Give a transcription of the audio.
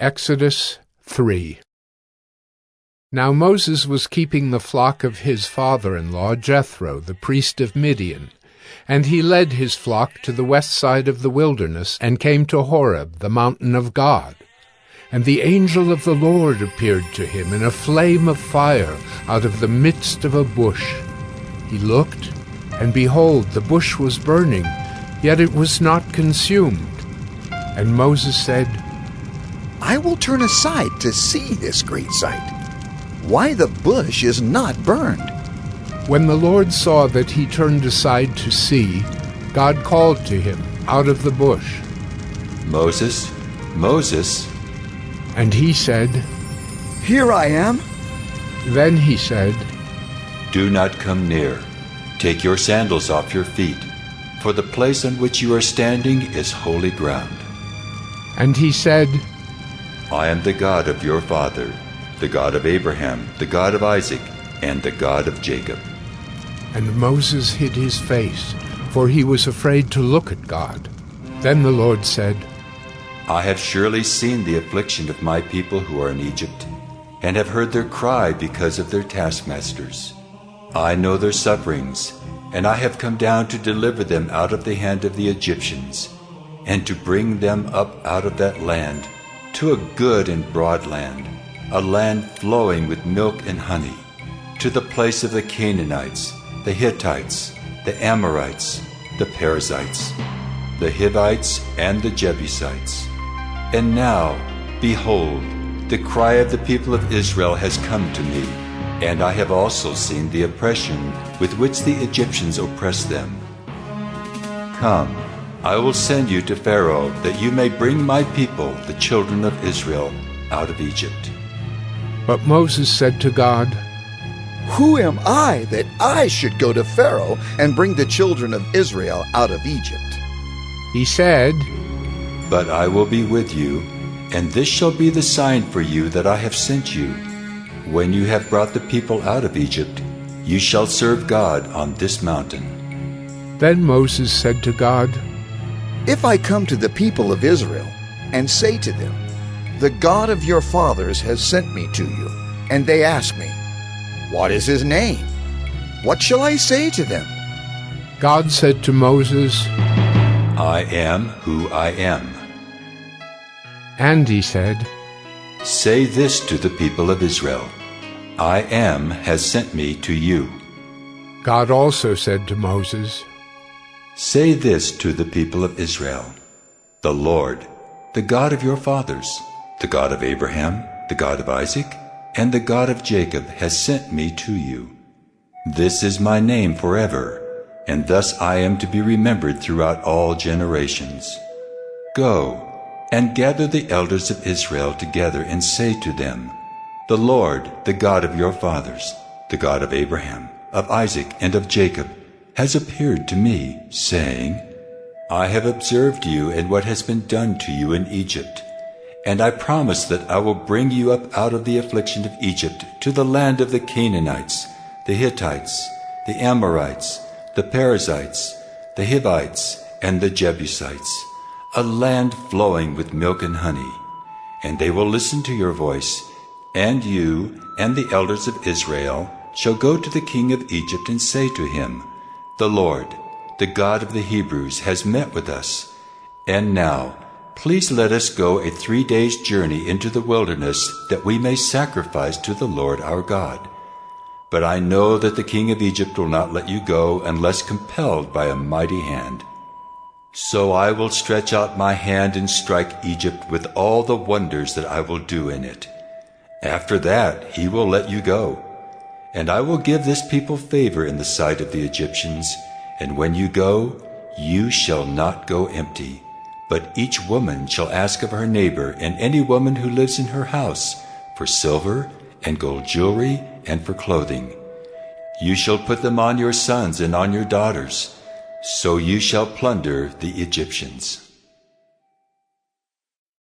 Exodus 3. Now Moses was keeping the flock of his father-in-law Jethro, the priest of Midian, and he led his flock to the west side of the wilderness and came to Horeb, the mountain of God. And the angel of the Lord appeared to him in a flame of fire out of the midst of a bush. He looked, and behold, the bush was burning, yet it was not consumed. And Moses said, I will turn aside to see this great sight, why the bush is not burned. When the Lord saw that he turned aside to see, God called to him out of the bush, Moses, Moses. And he said, Here I am. Then he said, Do not come near. Take your sandals off your feet, for the place on which you are standing is holy ground. And he said, I am the God of your father, the God of Abraham, the God of Isaac, and the God of Jacob. And Moses hid his face, for he was afraid to look at God. Then the Lord said, I have surely seen the affliction of my people who are in Egypt, and have heard their cry because of their taskmasters. I know their sufferings, and I have come down to deliver them out of the hand of the Egyptians, and to bring them up out of that land to a good and broad land, a land flowing with milk and honey, to the place of the Canaanites, the Hittites, the Amorites, the Perizzites, the Hivites, and the Jebusites. And now, behold, the cry of the people of Israel has come to me, and I have also seen the oppression with which the Egyptians oppress them. Come, I will send you to Pharaoh, that you may bring my people, the children of Israel, out of Egypt. But Moses said to God, Who am I that I should go to Pharaoh and bring the children of Israel out of Egypt? He said, But I will be with you, and this shall be the sign for you that I have sent you. When you have brought the people out of Egypt, you shall serve God on this mountain. Then Moses said to God, If I come to the people of Israel and say to them, The God of your fathers has sent me to you, and they ask me, What is his name? What shall I say to them? God said to Moses, I am who I am. And he said, Say this to the people of Israel, I am has sent me to you. God also said to Moses, Say this to the people of Israel, The Lord, the God of your fathers, the God of Abraham, the God of Isaac, and the God of Jacob has sent me to you. This is my name forever, and thus I am to be remembered throughout all generations. Go and gather the elders of Israel together and say to them, The Lord, the God of your fathers, the God of Abraham, of Isaac, and of Jacob, has appeared to me, saying, I have observed you and what has been done to you in Egypt, and I promise that I will bring you up out of the affliction of Egypt to the land of the Canaanites, the Hittites, the Amorites, the Perizzites, the Hivites, and the Jebusites, a land flowing with milk and honey. And they will listen to your voice, and you and the elders of Israel shall go to the king of Egypt and say to him, The Lord, the God of the Hebrews, has met with us. And now, please let us go a 3 days' journey into the wilderness, that we may sacrifice to the Lord our God. But I know that the king of Egypt will not let you go unless compelled by a mighty hand. So I will stretch out my hand and strike Egypt with all the wonders that I will do in it. After that he will let you go. And I will give this people favor in the sight of the Egyptians, and when you go, you shall not go empty. But each woman shall ask of her neighbor and any woman who lives in her house for silver and gold jewelry and for clothing. You shall put them on your sons and on your daughters, so you shall plunder the Egyptians.